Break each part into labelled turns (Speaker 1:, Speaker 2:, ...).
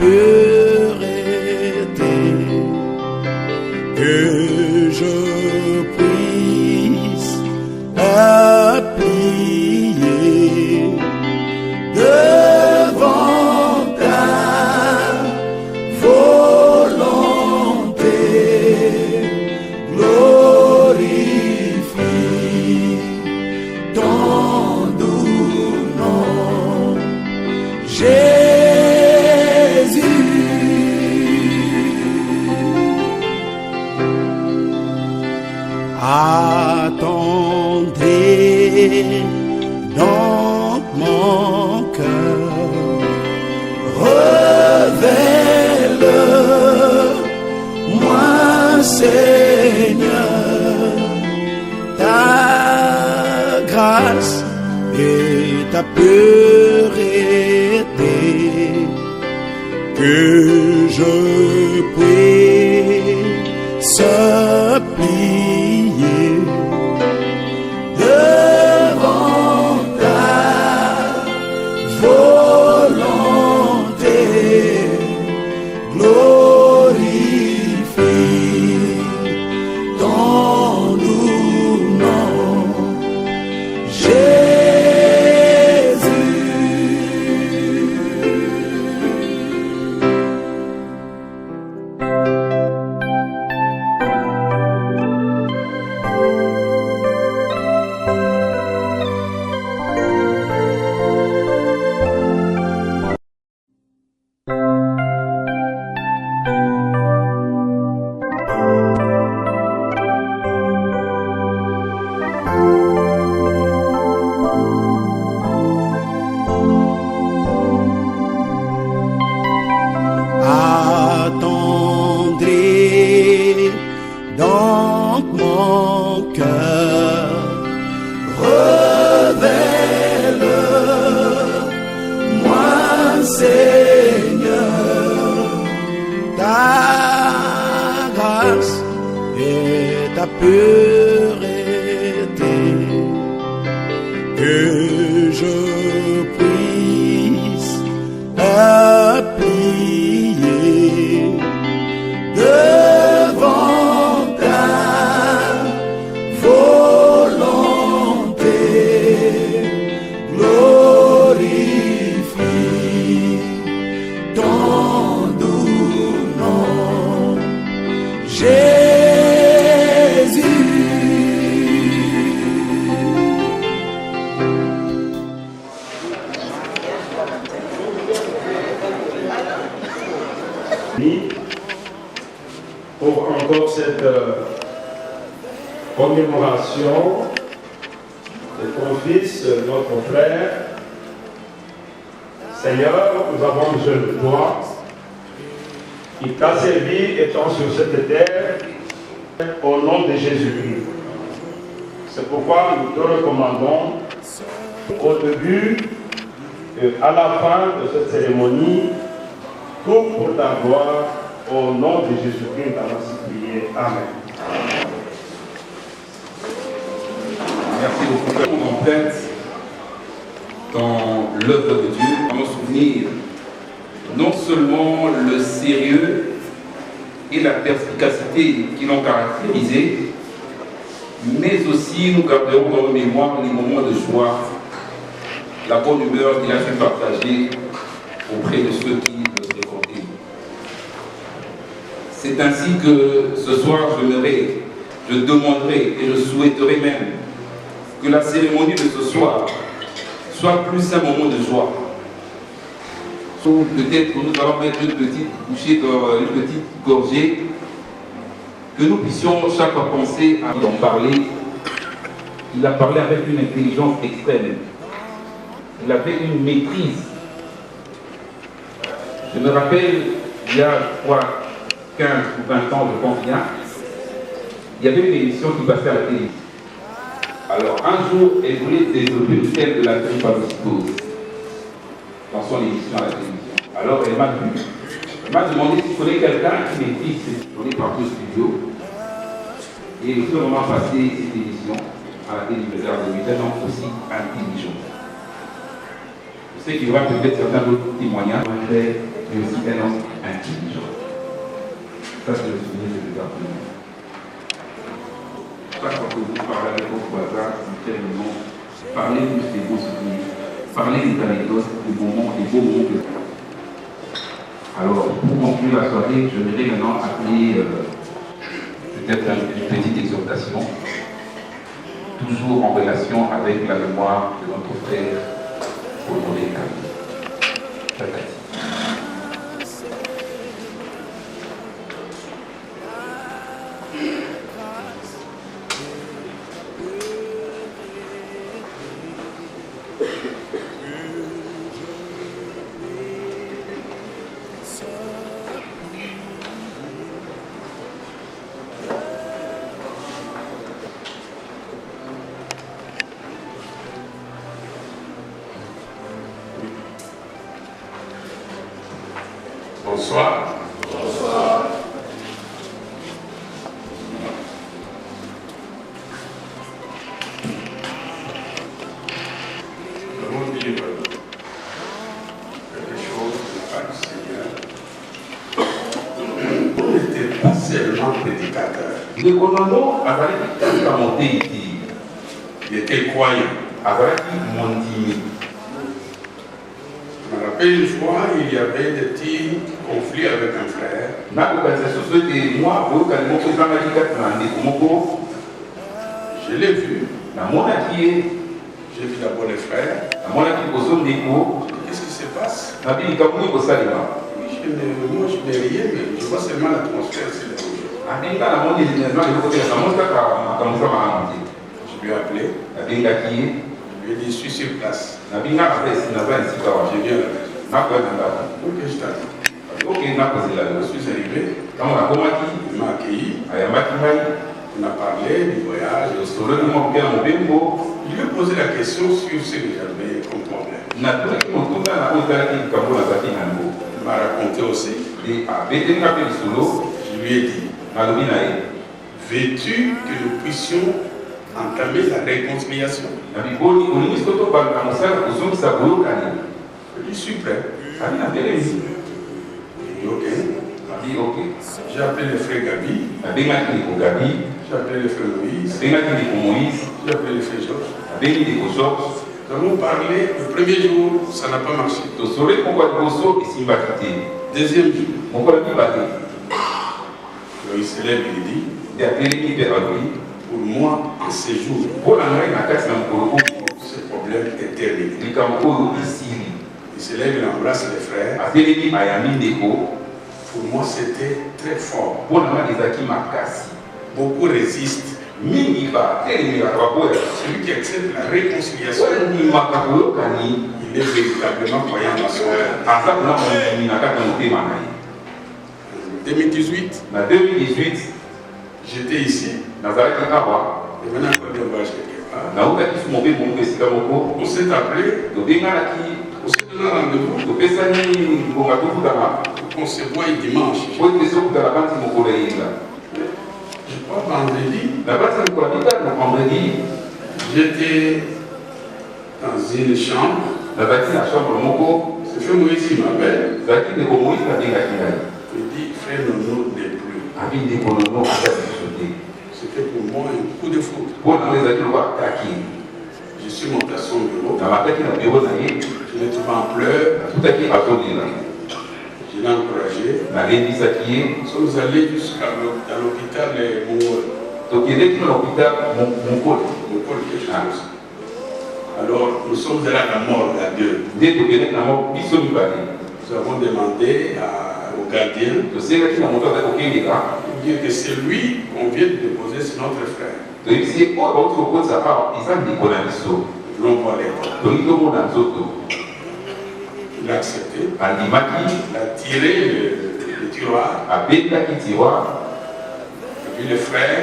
Speaker 1: pureté, que je puisse appuyer devant ta volonté, glorifie ton doux nom, Jésus. Attendez donc mon cœur, révèle-moi, Seigneur, ta grâce et ta pureté, que je puisse plier devant ta volonté, glorifie ton doux nom, Jésus. Attendez donc mon cœur, révèle-moi, Seigneur, ta grâce et ta pureté, que je puisse appuyer devant ta volonté, glorifie ton doux nom, Jésus.
Speaker 2: Pour encore cette commémoration de ton fils, notre frère. Seigneur, nous avons besoin de toi, qui t'a servi étant sur cette terre, au nom de Jésus-Christ. C'est pourquoi nous te recommandons, au début et à la fin de cette cérémonie, tout pour ta gloire, au nom de Jésus-Christ, nous allons prier. Amen.
Speaker 3: Merci beaucoup. On complète dans l'œuvre de Dieu, à nos souvenirs, non seulement le sérieux et la perspicacité qui l'ont caractérisé, mais aussi nous garderons dans nos mémoires les moments de joie, la bonne humeur qu'il a su partager auprès de ceux qui le fréquentaient. C'est ainsi que ce soir je demanderai et je souhaiterai même que la cérémonie de ce soir soit plus un moment de joie. Peut-être que nous allons mettre une petite bouchée, une petite gorgée, que nous puissions chaque fois penser à en parler. Il a parlé avec une intelligence extrême. Il avait une maîtrise. Je me rappelle, il y a 15 ou 20 ans, je pense bien, il y avait une émission qui passait à la télé. Alors, un jour, elle voulait développer le thème de la drépanocytose dans son émission à la télévision. Alors, elle m'a demandé si je connais quelqu'un qui maîtrise cette journée partout au studio. Et il faut vraiment passer cette émission à la télévision de un homme aussi intelligent. Je sais qu'il y aura peut-être certains autres témoignages. mais aussi un homme intelligent. Ça, c'est le souvenir que je garde de lui. Chaque fois que vous parlez avec votre voisin, simplement, parlez plus des bons souvenirs, parlez des anecdotes, des beaux moments que... Alors, pour conclure la soirée, je voudrais maintenant appeler peut-être une petite exhortation, toujours en relation avec la mémoire de notre frère Honoré Kabi.
Speaker 4: Bonsoir.
Speaker 1: Bonsoir.
Speaker 4: Nous allons vivre quelque chose de la part du Seigneur. On n'était pas seulement prédicateur.
Speaker 3: Le commandant a monté ici.
Speaker 4: Il était croyant.
Speaker 3: Agora qui monte.
Speaker 4: Je me rappelle une fois, il y avait des petits conflits avec un frère. Je l'ai vu. J'ai vu d'abord les frères. Qu'est-ce qui se passe? Moi, je n'ai rien, mais je vois seulement l'atmosphère. C'est le Je lui ai appelé. Je lui ai dit, je suis sur place. Je viens à la maison. Ok, je t'attends. Je suis arrivé. Il m'a accueilli. On a parlé du voyage. Je lui ai posé la question sur ce que j'avais comme problème. Il m'a raconté aussi. Je lui ai dit, veux-tu que nous puissions entamer la réconciliation? Je suis prêt. Il dit ok. J'ai appelé le frère Gabi. J'ai appelé le frère Moïse. J'ai appelé le frère Georges. Nous avons parlé. Le premier jour, ça n'a pas marché. Deuxième jour, il se lève et il dit, pour moi, en ce jour, ce problème est terminé. Il se lève, il embrasse les frères. Pour moi, c'était très fort. Beaucoup résistent. Celui qui accepte la réconciliation, il est véritablement croyant dans son cœur. En 2018, j'étais ici. Et maintenant, quand on va quelque part, on s'est appelé, on s'est donné rendez-vous pour qu'on se voie dimanche. Je crois vendredi, j'étais dans une chambre. C'est frère Moïse qui m'appelle. Il dit, frère Nono n'est plus. C'était pour moi un coup de foudre. Je suis monté à son bureau. Je l'ai trouvé en pleurs. Je l'ai encouragé. Nous sommes allés jusqu'à l'hôpital Mongol. Alors, nous sommes allés à la morgue à deux. Nous avons demandé au gardien de dire que c'est lui qu'on vient de déposer sur notre frère. Nous voulons voir les corps. Il a accepté. Il a tiré le tiroir. Et puis le frère,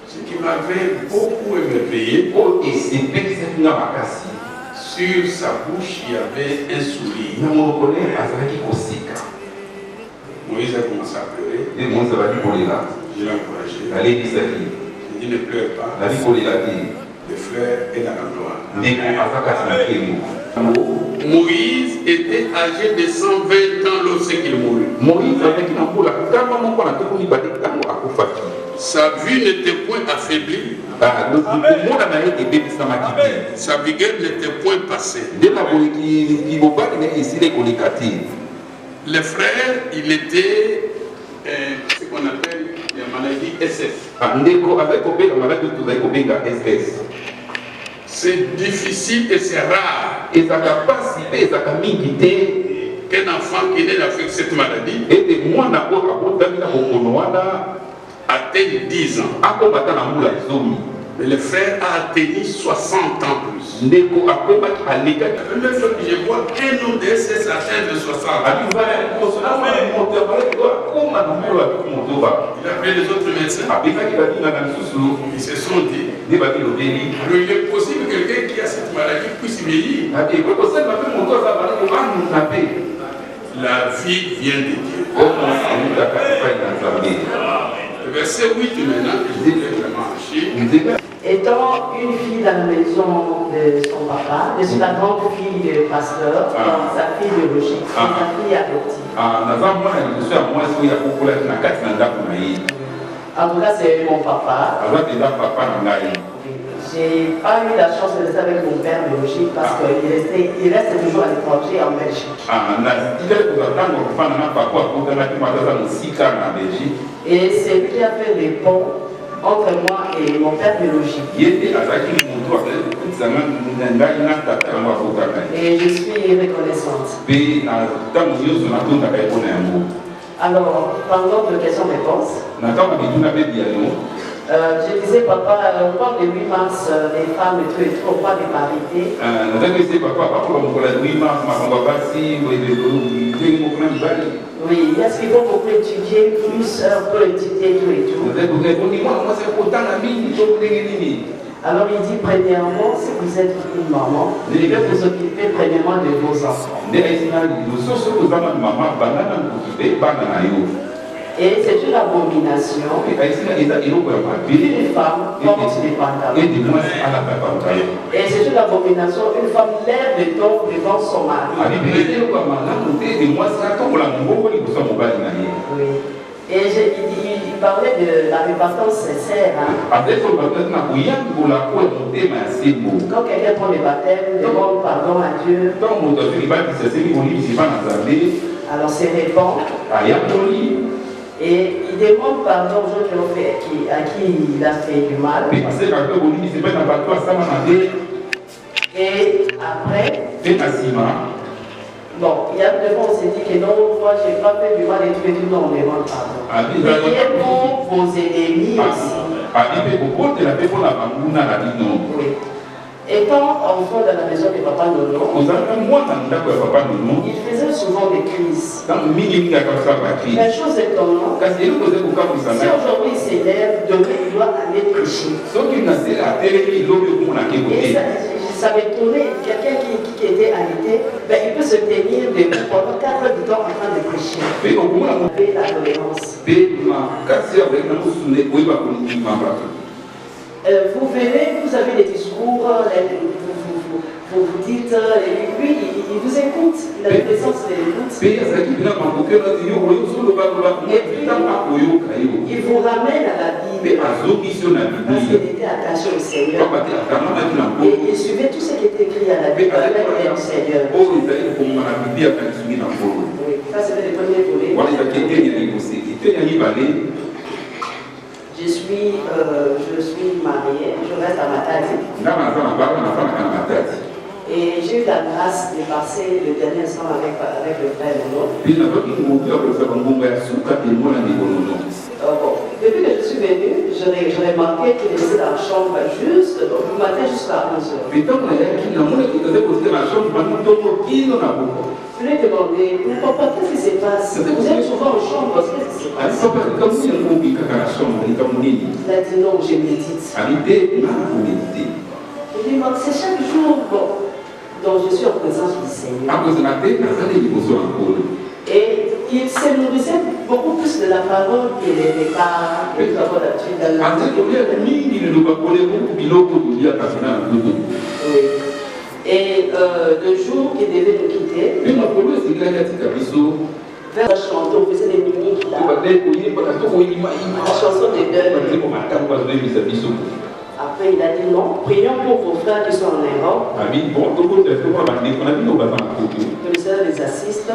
Speaker 4: ce qui m'avait beaucoup émerveillé, sur sa bouche, il y avait un sourire. Moïse a commencé à pleurer. Je l'ai encouragé. J'ai dit ne pleure pas. Le frère est dans la gloire. Moïse était âgé de 120 ans lorsqu'il mourut. Sa vue n'était point affaiblie. Sa vigueur n'était point passée. Les frères, il était ce qu'on appelle la maladie SS. C'est difficile et c'est rare qu'un enfant qui est né avec cette maladie atteigne 10 ans. Mais le frère a atteint 60 ans plus. La première fois que je vois un homme de SS atteindre 60 ans, il a appelé les autres médecins. Ils se sont dit, il est possible que quelqu'un qui a cette maladie puisse vieillir. La vie vient de Dieu. Le verset 8 maintenant, que je voulais vraiment acheter.
Speaker 5: Étant une fille dans la maison de son papa, je suis la grande fille du pasteur, sa fille biologique, sa fille adoptive. En tout cas, c'est mon papa. J'ai pas eu la chance de rester avec mon père biologique parce qu'il reste toujours à l'étranger en Belgique. Et c'est lui qui a fait les ponts entre moi et mon père biologique. Et je suis reconnaissante. Alors, parlons de questions-réponses. Je disais, papa, on parle de 8 mars, les femmes et tout, on parle de parité. Oui, est-ce qu'il faut beaucoup étudier, plus on peut étudier tout et tout. Alors il dit, premièrement, si vous êtes une maman, vous devez vous occuper premièrement de vos enfants. Et c'est une abomination qu'une femme porte des pantalons. Et c'est une abomination, une femme lève le ton devant son mari. Oui. Et il parlait de la repentance sincère. Quand quelqu'un prend le baptême, demande pardon à Dieu. Alors c'est répand. Et il demande pardon aux gens à qui il a fait du mal. Et après, bon, il y a des fois on s'est dit que non, moi je n'ai pas fait du mal et tout, non, on demande pardon. Priez pour vos ennemis aussi. Oui. Étant enfant dans la maison de Papa Nono, il faisait souvent des crises. La chose étonnante, si aujourd'hui il s'élève, demain il doit aller prêcher. Et ça m'étonnait, quelqu'un qui était arrêté, ben, il peut se tenir debout pendant 4 heures du temps en train de prêcher. La tolérance. Vous venez, vous avez des discours, vous dites, lui, il vous écoute, il a une présence de l'écoute. Il vous ramène à la Bible parce qu'il était attaché au Seigneur. Et il suivait tout ce qui était écrit à la Bible avec le Seigneur. Oui, ça c'était le premier volet. Je suis mariée, je reste à Matadi. Et j'ai eu la grâce de passer le dernier instant avec le frère Nono. Depuis que je suis venue, je remarqué qu'il était dans la chambre juste du matin jusqu'à 11h. Je lui ai demandé, papa, qu'est-ce qui se passe? Vous êtes souvent en chambre, qu'est-ce qui se passe? Il a dit non, je médite. Il dit, c'est chaque jour dont je suis en présence du Seigneur. Et il se nourrissait beaucoup plus de la parole que les repas que nous avons l'habitude dans la vie. Oui. Et le jour qu'il devait nous quitter, vers la chanson, on faisait des mimiques là. La chanson des deuils. Après, il a dit non, prions pour vos frères qui sont en Europe. Que le Seigneur les assiste.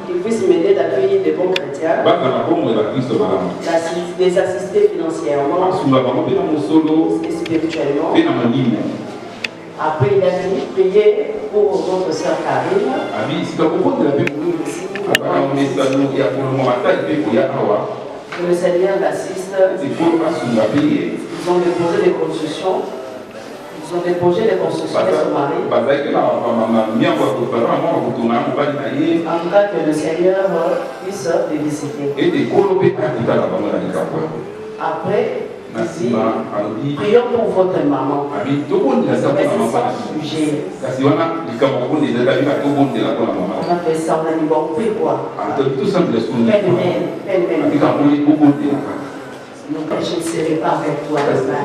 Speaker 5: Qu'ils puissent m'aider d'accueillir des bons chrétiens. Les assister financièrement et spirituellement. Après, il a dit priez pour votre sœur Karine. Que le Seigneur l'assiste. Ils ont des projets de construction. Ils ont des projets de construction de son mari. En tout cas, que le Seigneur puisse les visiter. Après, ici, prions pour votre maman. Mais c'est ça le sujet. On a fait ça, on a dit bon, prie quoi. Donc, je ne serai pas avec toi demain.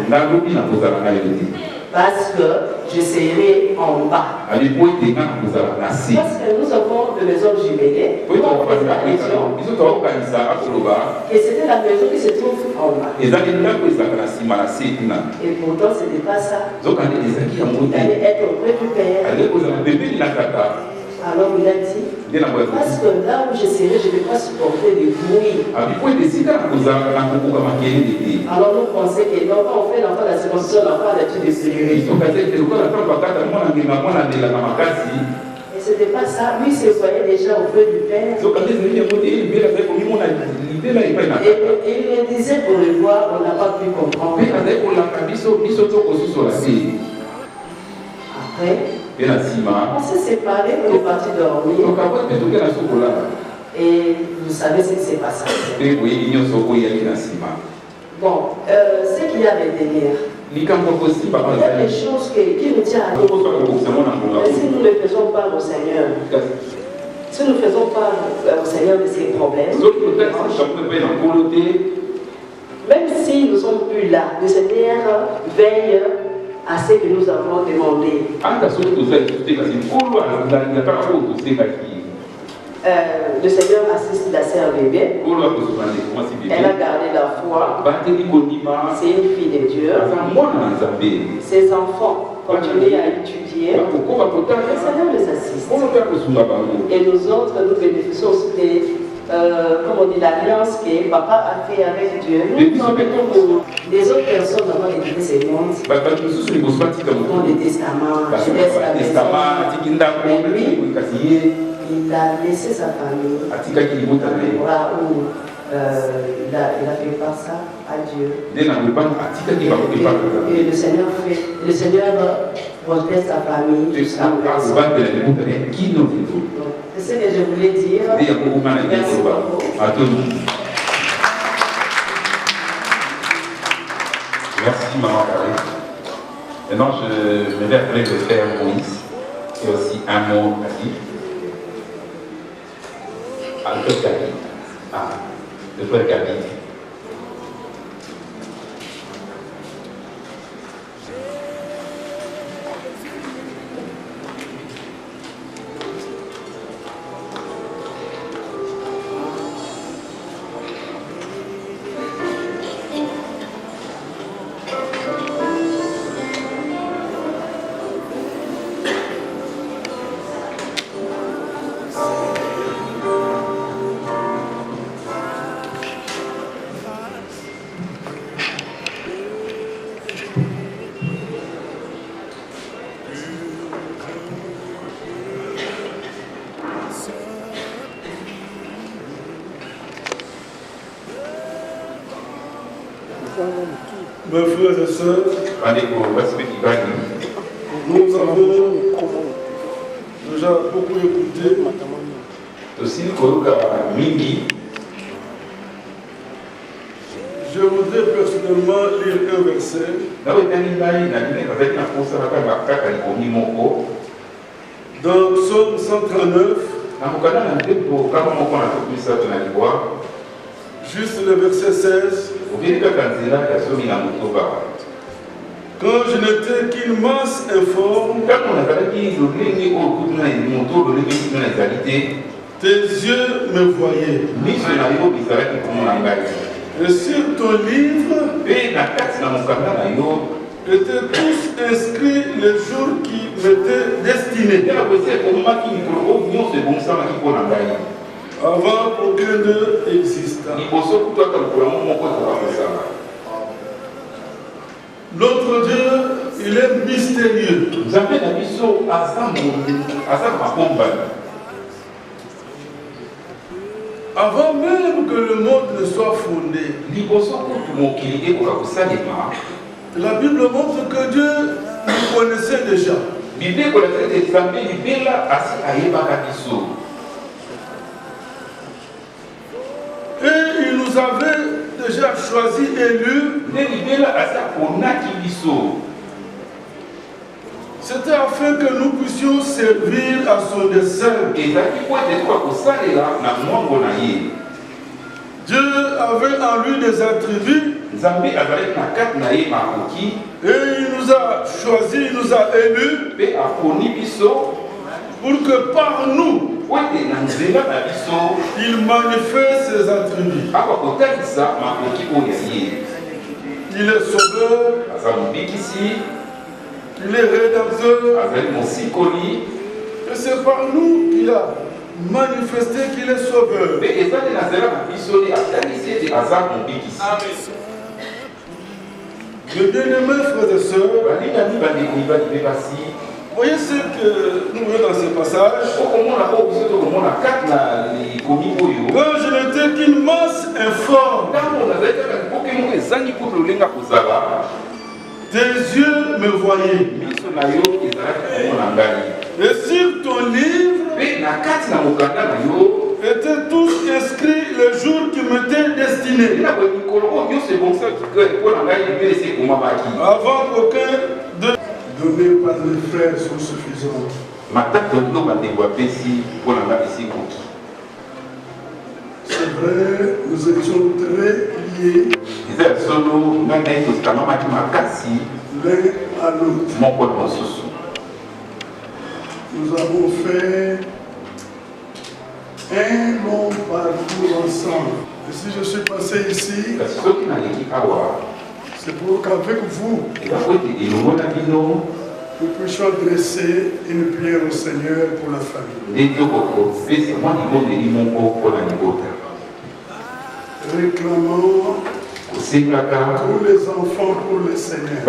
Speaker 5: Parce que je serai en bas. Parce que nous avons de maisons jumelées. Et c'était la maison qui se trouve en bas. Et pourtant, ce n'était pas ça. Il allait être auprès du Père. Alors il a dit, parce que là où je serai, je ne vais pas supporter du bruit. Alors nous pensons que non, quand on fait l'enfant de la circoncision, l'enfant a l'habitude de se lever. Et ce n'était pas ça. Lui, il se voyait déjà auprès du Père. Et il me disait pour le voir, on n'a pas pu comprendre. Après, on s'est séparés, on est parti dormir. Et vous savez ce qui s'est passé. Bon, ce qu'il y a à retenir, il y a des choses qui nous tiennent à cœur. Mais si nous ne faisons pas au Seigneur, si nous ne faisons pas au Seigneur de ces problèmes, même si nous ne sommes plus là, le Seigneur veille à ce que nous avons demandé. Le Seigneur assiste la sœur bébé. Elle a gardé la foi. C'est une fille de Dieu. Ses enfants continuent à étudier. Le Seigneur les assiste. Et nous autres, nous bénéficions aussi comme on dit, l'alliance que papa a fait avec Dieu. Nous sommes pour les autres personnes dans l'église et le monde. Dans le testament, je laisse la maison. Mais lui, il a laissé sa famille. Là où il a fait pas ça à Dieu. Et le Seigneur protège sa famille jusqu'à présent. C'est ce que je voulais dire. Merci beaucoup.
Speaker 3: Merci Maman Carré. Maintenant, je me vais appeler le frère Moïse, qui a aussi un mot à dire. Le frère Gabi. Ah, le frère Gabi.
Speaker 1: Mes frères et sœurs, nous avons déjà beaucoup écouté. Je voudrais personnellement lire un verset dans Psaume 139, juste le verset 16. Quand je n'étais qu'une masse informe, tes yeux me voyaient. Et sur ton livre étaient tous inscrits les jours qui m'étaient destinés. Avant qu'aucun d'eux existât. Notre Dieu, il est mystérieux. Avant même que le monde ne soit fondé, la Bible montre que Dieu nous connaissait déjà. Et il nous avait déjà choisi, élus. C'était afin que nous puissions servir à son dessein. Dieu avait en lui des attributs. Et il nous a choisis, il nous a élus pour que par nous, il manifeste ses attributs. Il est sauveur, il est rédempteur. Et c'est par nous qu'il a manifesté qu'il est sauveur. Mes bien-aimés frères et sœurs, voyez ce que nous voyons dans ce passage. Quand je n'étais qu'une masse informe, tes yeux me voyaient. Et sur ton livre étaient tous inscrits les jours qui m'étaient destinés. Avant qu'aucun de donnés par les frères sont suffisants. C'est vrai, nous étions très liés l'un à l'autre. Nous avons fait un long parcours ensemble. Et si je suis passé ici, c'est pour qu'avec vous, nous puissions adresser une prière au Seigneur pour la famille. Réclamant tous les enfants pour le Seigneur.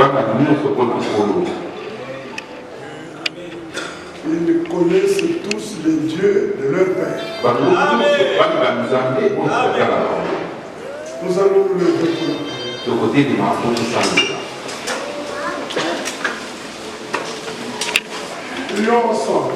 Speaker 1: Ils connaissent tous les dieux de leur père. Nous allons nous lever pour la prière. Prions ensemble.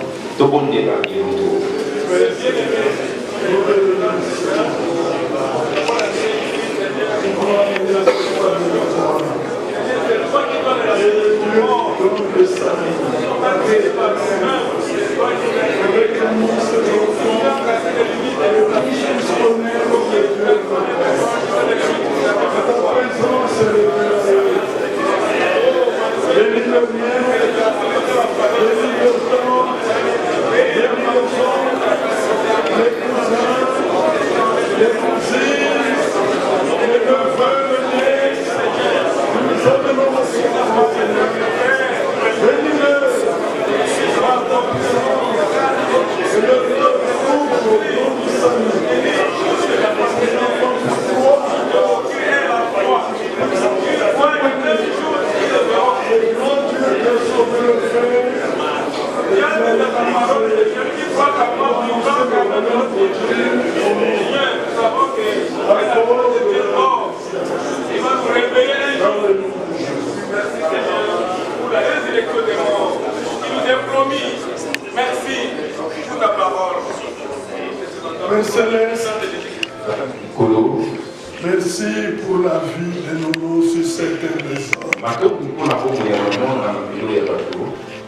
Speaker 1: Merci pour la vie de nos sur cette maison.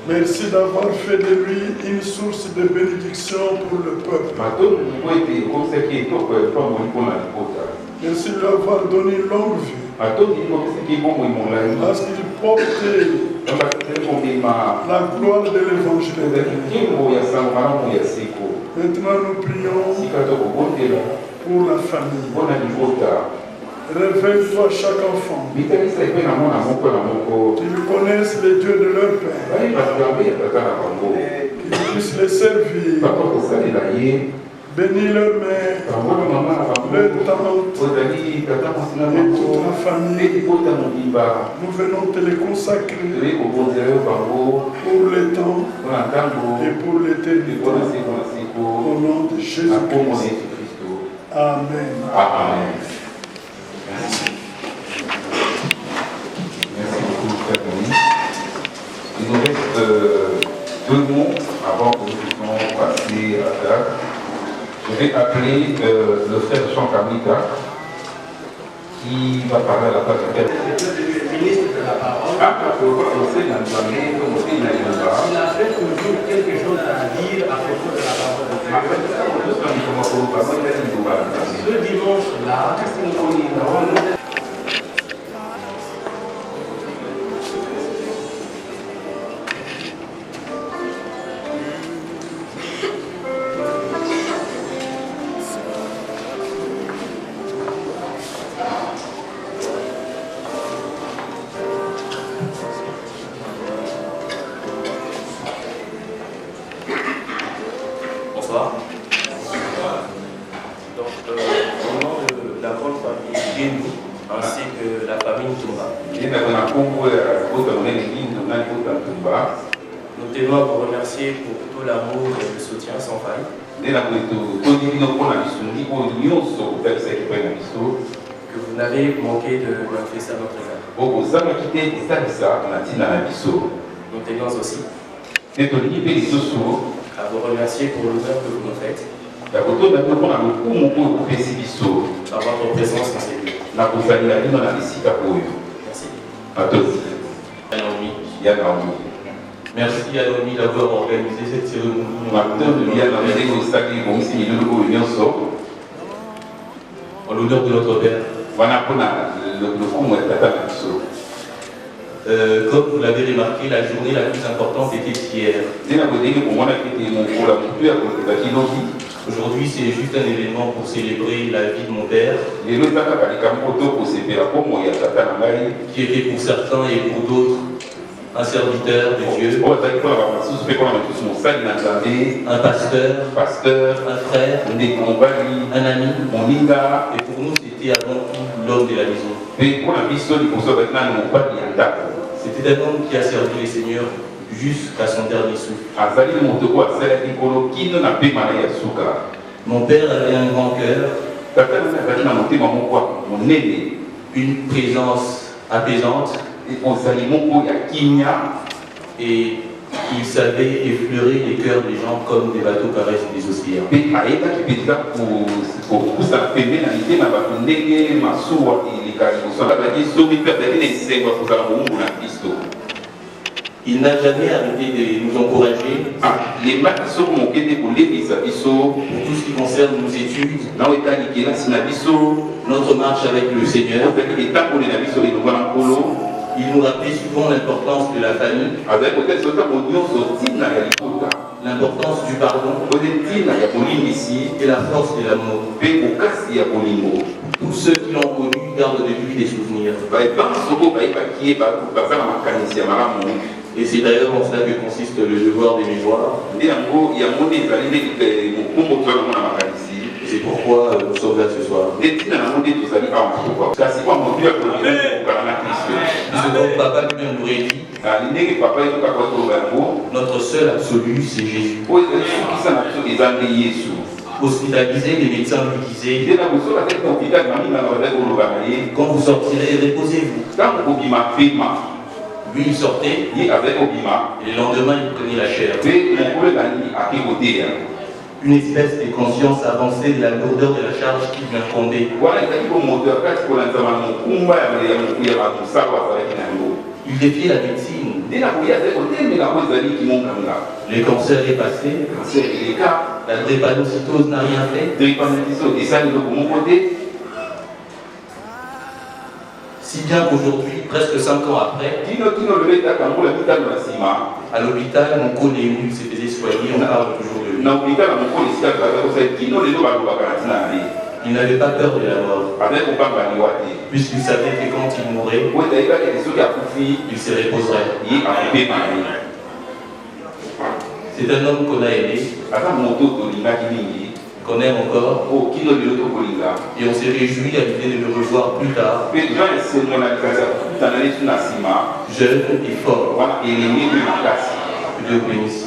Speaker 1: Merci d'avoir fait de lui une source de bénédiction pour le peuple. Merci de lui avoir donné une longue vie. Parce qu'il porter la gloire de l'évangile. Maintenant, nous prions pour la famille. Réveille-toi chaque enfant. Qu'ils connaissent les dieux de leur Père. Qu'ils puissent les servir. Bénis leur mère, leur tante et toute la famille. Nous venons te les consacrer pour le temps et pour l'éternité. Au nom de Jésus-Christ. Amen.
Speaker 3: Amen. Merci. Merci beaucoup, frère Denis. Il nous reste 2 mots avant que nous puissions passer à table. Je vais appeler le frère Jean Kamika qui va parler à la place du Père.
Speaker 6: Le ministre de la parole. Il a fait toujours quelque chose à dire à propos de la parole de Dieu. Ce dimanche-là,
Speaker 7: Bonsoir. Donc, au nom de la grande famille Guénou, ainsi que la famille Toumba, nous tenons à vous remercier pour tout l'amour et le soutien sans faille que vous n'avez manqué de manifester à notre égard. Nous tenons aussi à vous remercier pour l'honneur que vous nous faites par votre présence dans ces lieux. Merci. Merci à Naomi d'avoir organisé cette cérémonie. En l'honneur de notre Père. Comme vous l'avez remarqué, la journée la plus importante était hier. Aujourd'hui, c'est juste un événement pour célébrer la vie de mon père, qui était pour certains et pour d'autres un serviteur de Dieu, un pasteur, un frère, un ami, et pour nous c'était avant tout l'homme de la maison. C'était un homme qui a servi les seigneurs jusqu'à son dernier souffle. Mon père avait un grand cœur, une présence apaisante, et il savait effleurer les cœurs des gens comme des bateaux caressent des océans. Il n'a jamais arrêté de nous encourager pour tout ce qui concerne nos études, notre marche avec le Seigneur. Il nous rappelait souvent l'importance de la famille, l'importance du pardon et la force de l'amour. Tous ceux qui l'ont connu gardent de lui des souvenirs. Et c'est d'ailleurs en cela que consiste le devoir de mémoire. C'est pourquoi nous sommes là ce soir. Ce papa lui-même nous dit, notre seul absolu, c'est Jésus. Hospitalisé, les médecins lui disaient, quand vous sortirez, reposez-vous. Lui, il sortait, et le lendemain, il prenait la chair. Une espèce de conscience avancée de la lourdeur de la charge qui lui incombait. Il défiait la médecine. Le cancer est passé. La drépanocytose n'a rien fait. Si bien qu'aujourd'hui, presque 5 ans après, à l'hôpital, mon collègue s'est fait soigner, on parle toujours de lui. Il n'avait pas peur de la mort, puisqu'il savait que quand il mourrait, il se reposerait. C'est un homme qu'on a aimé, qu'on aime encore, et on s'est réjoui à l'idée de le revoir plus tard, jeune et fort. Que Dieu bénisse.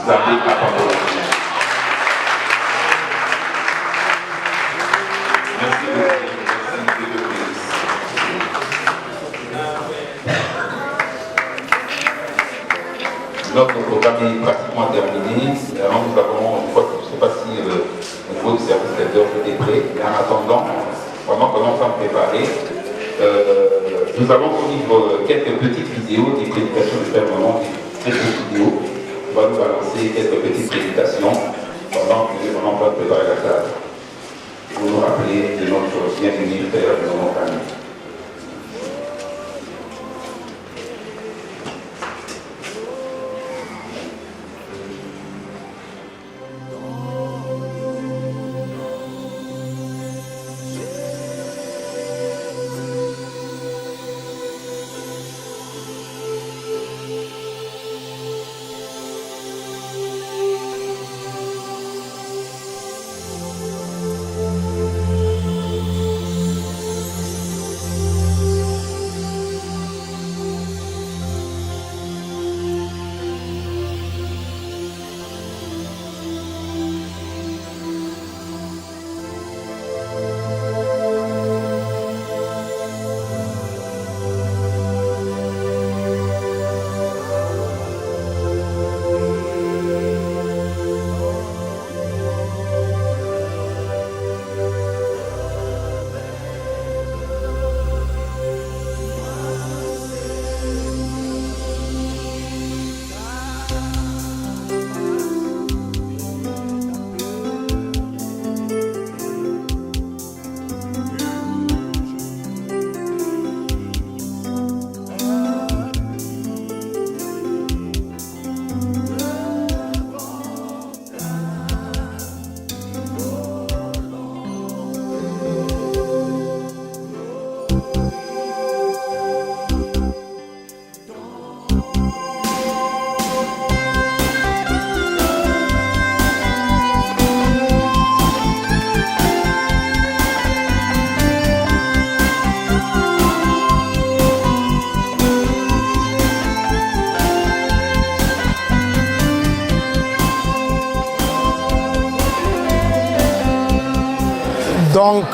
Speaker 3: Notre programme est pratiquement terminé. Alors nous avons, je ne sais pas si au niveau du service traiteur est prêt, mais en attendant, vraiment commençons à préparer. Nous allons suivre quelques petites vidéos des prédications de Père Maman, quelques vidéos. On va nous balancer quelques petites prédications pendant que on va préparer la salle. Pour nous rappeler de notre bien-aimé Père de notre famille.
Speaker 8: Donc,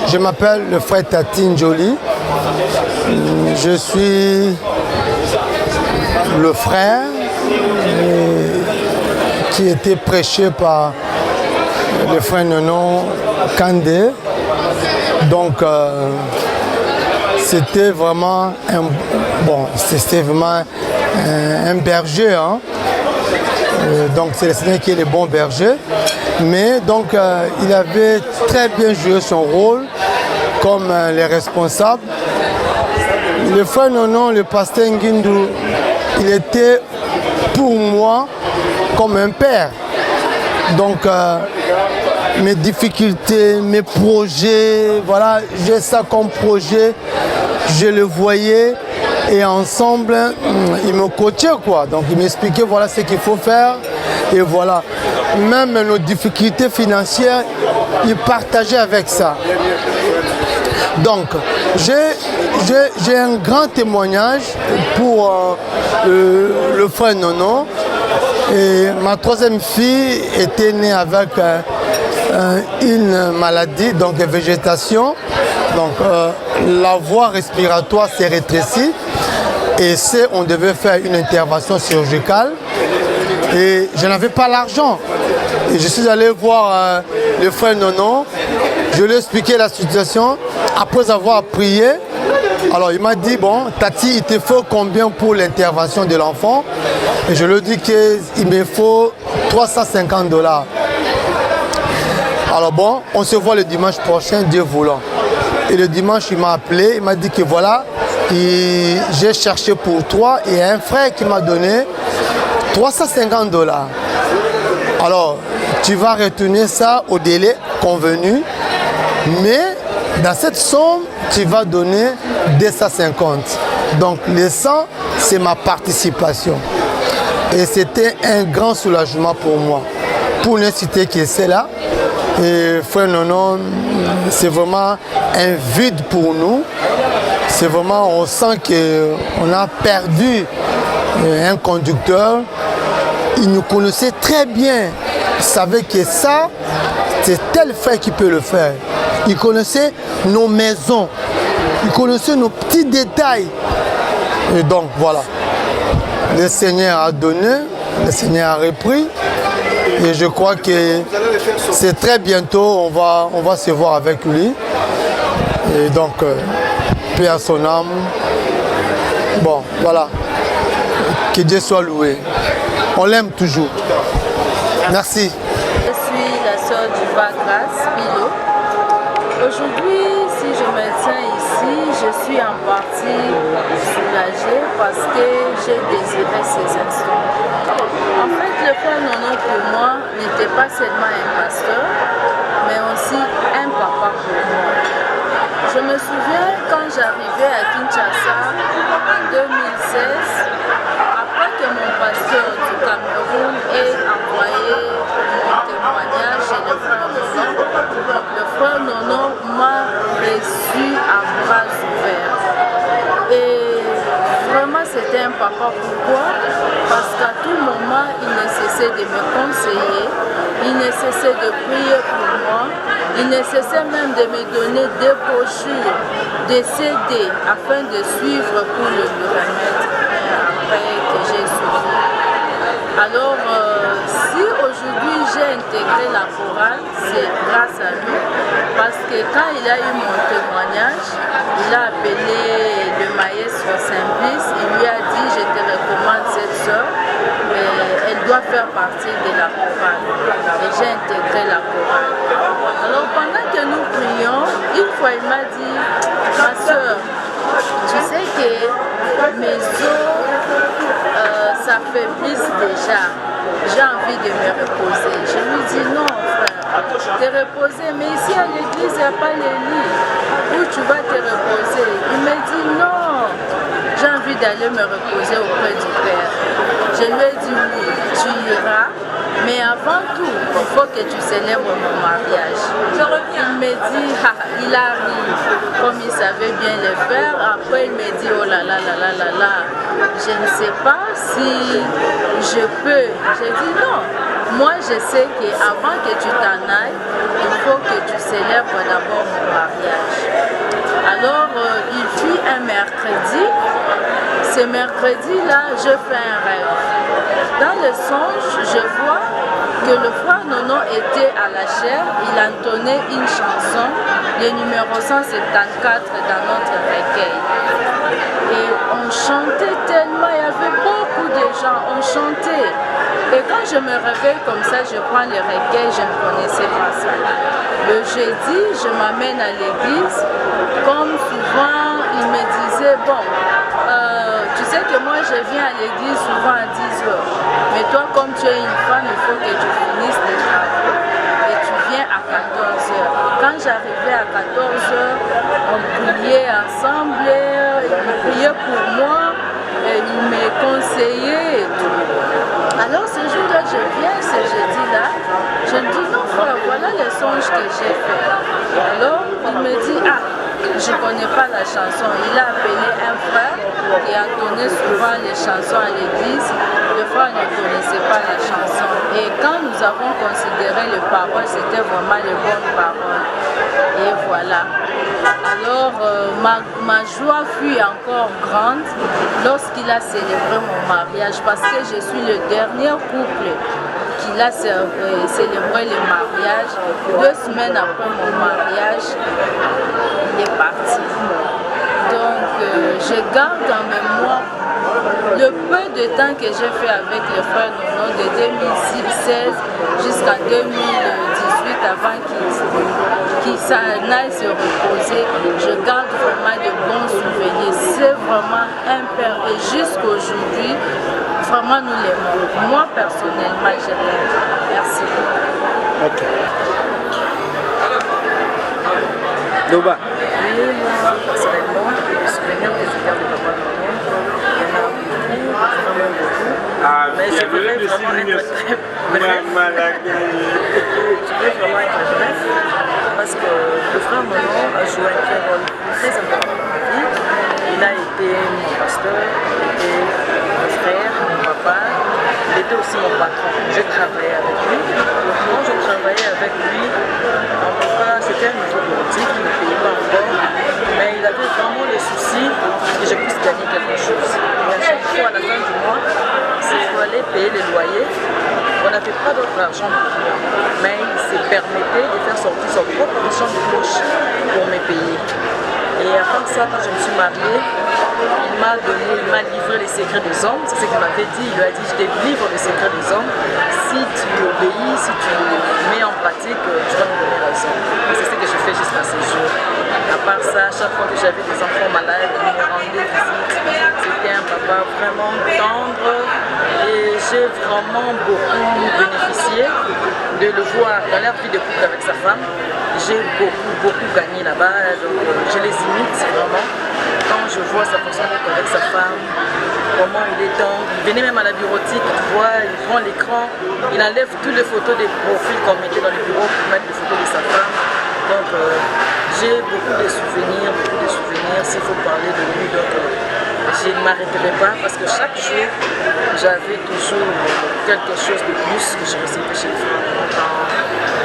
Speaker 8: je m'appelle le frère Tatine Joly. Je suis le frère qui était prêché par le frère Nono Kandé. Donc, c'était vraiment un berger. Hein. Donc, c'est le Seigneur qui est le bon berger. Mais donc, il avait très bien joué son rôle comme les responsables. Le frère Nono, le pasteur Nguindou, il était pour moi comme un père. Donc, mes difficultés, mes projets, voilà, j'ai ça comme projet, je le voyais et ensemble, il me coachait quoi. Donc, il m'expliquait voilà ce qu'il faut faire et voilà. Même nos difficultés financières, il partageait avec ça. Donc, j'ai un grand témoignage pour le frère Nono. Et ma troisième fille était née avec une maladie, donc de végétation. Donc, la voie respiratoire s'est rétrécie. Et on devait faire une intervention chirurgicale. Et je n'avais pas l'argent. Et je suis allé voir le frère Nono. Je lui ai expliqué la situation. Après avoir prié, alors il m'a dit, bon, Tati, il te faut combien pour l'intervention de l'enfant? Et je lui ai dit qu'il me faut $350. Alors bon, on se voit le dimanche prochain, Dieu voulant. Et le dimanche, il m'a appelé, il m'a dit que voilà, j'ai cherché pour 3 et un frère qui m'a donné $350. Alors, tu vas retourner ça au délai convenu, mais dans cette somme, tu vas donner 250. Donc, les 100, c'est ma participation. Et c'était un grand soulagement pour moi. Pour ne citer que c'est là, et frère Nono, c'est vraiment un vide pour nous. C'est vraiment, on sent qu'on a perdu un conducteur. Il nous connaissait très bien. Il savait que ça, c'est tel frère qui peut le faire. Il connaissait nos maisons. Il connaissait nos petits détails. Et donc, voilà. Le Seigneur a donné, le Seigneur a repris. Et je crois que c'est très bientôt, on va se voir avec lui. Et donc, paix à son âme. Bon, voilà. Que Dieu soit loué. On l'aime toujours. Merci.
Speaker 9: Je suis la sœur du Grâce, Pilo. Aujourd'hui, si je me tiens ici, je suis en partie soulagée parce que j'ai désiré ces instants. En fait, le frère Nono pour moi n'était pas seulement un pasteur, mais aussi un papa pour moi. Je me souviens quand j'arrivais à Kinshasa en 2016, après que mon pasteur du Cameroun ait envoyé mon témoignage chez le frère Nono m'a reçu à bras ouverts. Et vraiment c'était un papa. Pourquoi? Parce qu'à tout moment il ne cessait de me conseiller, il ne cessait de prier pour moi, il ne cessait même de me donner des brochures, des CD afin de suivre pour le remettre après que j'ai suivi. Alors, si aujourd'hui j'ai intégré la chorale, c'est grâce à lui, parce que quand il a eu mon témoignage, il a appelé le maestro Simplice, il lui a dit je te recommande cette soeur, mais elle doit faire partie de la chorale. Et j'ai intégré la chorale. Alors pendant que nous prions, une fois il m'a dit, ma soeur, tu sais que mes os s'affaiblissent déjà, j'ai envie de me reposer. Je lui dis non frère, te reposer, mais ici à l'église il n'y a pas les lits où tu vas te reposer. Il me dit non, j'ai envie d'aller me reposer auprès du Père. Je lui ai dit oui, tu iras, mais avant tout, il faut que tu célèbres mon mariage. Il me dit, ah, il arrive, comme il savait bien le faire. Après, il me dit, oh là là là là là là, je ne sais pas si je peux. J'ai dit non. Moi, je sais qu'avant que tu t'en ailles, il faut que tu célèbres d'abord mon mariage. Alors, il fut un mercredi. Ce mercredi-là, je fais un rêve. Dans le songe, je vois que le frère Nono était à la chaire, il entonnait une chanson, le numéro 174 dans notre recueil. Et on chantait tellement, il y avait beaucoup de gens, on chantait. Et quand je me réveille comme ça, je prends le recueil, je ne connaissais pas ça. Le jeudi, je m'amène à l'église, comme souvent, il me disait, bon, tu sais que moi je viens à l'église souvent à 10h, mais toi comme tu es une femme, il faut que tu finisses tes travaux et tu viens à 14h. Quand j'arrivais à 14h, on priait ensemble, il priait pour moi, et il me conseillait et tout. Alors ce jour-là, je viens, ce jeudi-là, je me dis non frère, voilà le songe que j'ai fait. Alors il me dit, ah, je ne connais pas la chanson. Il a appelé un frère qui entonnait souvent les chansons à l'église. Le frère ne connaissait pas la chanson. Et quand nous avons considéré les paroles, c'était vraiment les bonnes paroles. Et voilà. Alors, ma joie fut encore grande lorsqu'il a célébré mon mariage, parce que je suis le dernier couple qu'il a célébré le mariage. 2 semaines après mon mariage, il est parti. Donc, je garde en mémoire le peu de temps que j'ai fait avec le frère Nono de 2016 jusqu'à 2018 minutes avant qu'il s'en aille se reposer. Je garde vraiment de bons souvenirs. C'est vraiment un père. Et jusqu'aujourd'hui, vraiment nous l'aimons. Moi personnellement, je l'aime. Merci.
Speaker 10: Ok. Doba.
Speaker 11: Oui, moi personnellement, le souvenir que je garde de papa Noël, il y en a vraiment beaucoup. Mais je voudrais vraiment être très bref. Je voudrais vraiment être bref parce que le frère Monon a joué un rôle très important dans ma vie. Il a été mon pasteur, il était mon frère, mon papa, il était aussi mon patron. Je travaillais avec lui. Quand je travaillais avec lui, en tout cas, c'était un niveau politique, il ne payait pas encore, mais il avait vraiment le souci que je puisse gagner quelque chose. Et à chaque fois, à la fin du mois, s'il fallait payer les loyers, on n'avait pas d'autre argent pour lui, mais il se permettait de faire sortir son propre argent de poche pour me payer. Et après ça, quand je me suis mariée, il m'a livré les secrets des hommes. C'est ce qu'il m'avait dit. Il lui a dit, je te livre les secrets des hommes. Si tu obéis, si tu mets en pratique, tu vas me donner raison. Et c'est ce que je fais jusqu'à ce jour. À part ça, chaque fois que j'avais des enfants malades, il me rendait visite. C'était un papa vraiment tendre. Et j'ai vraiment beaucoup bénéficié de le voir dans leur vie de couple avec sa femme. J'ai beaucoup gagné là-bas. Donc je les imite vraiment. Quand je vois sa façon d'être avec sa femme, comment il est tendre, il venait même à la bureautique, tu vois, il prend l'écran, il enlève toutes les photos des profils qu'on mettait dans les bureaux pour mettre les photos de sa femme. Donc j'ai beaucoup de souvenirs, s'il faut parler de lui. Donc je ne m'arrêterai pas parce que chaque jour, j'avais toujours quelque chose de plus que je recevais chez lui quand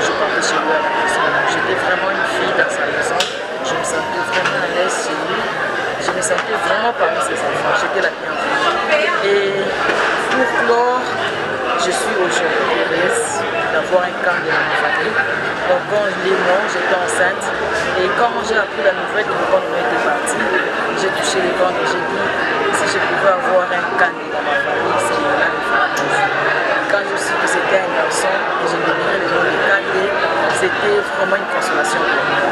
Speaker 11: je partais chez lui à la maison. J'étais vraiment une fille dans sa maison, je me sentais vraiment à l'aise chez lui. Je me sentais vraiment parmi ses enfants, j'étais la bienvenue. Et pour clore, je suis aujourd'hui heureuse d'avoir un camp de ma famille. Donc quand il est mort, j'étais enceinte. Et quand j'ai appris la nouvelle que le camp était parti, j'ai touché les ventres et j'ai dit, si je pouvais avoir un camp dans ma famille, c'est là qu'il faut. Quand je suis que c'était un garçon, et j'ai donné le nom de Kandé, c'était vraiment une consolation pour moi.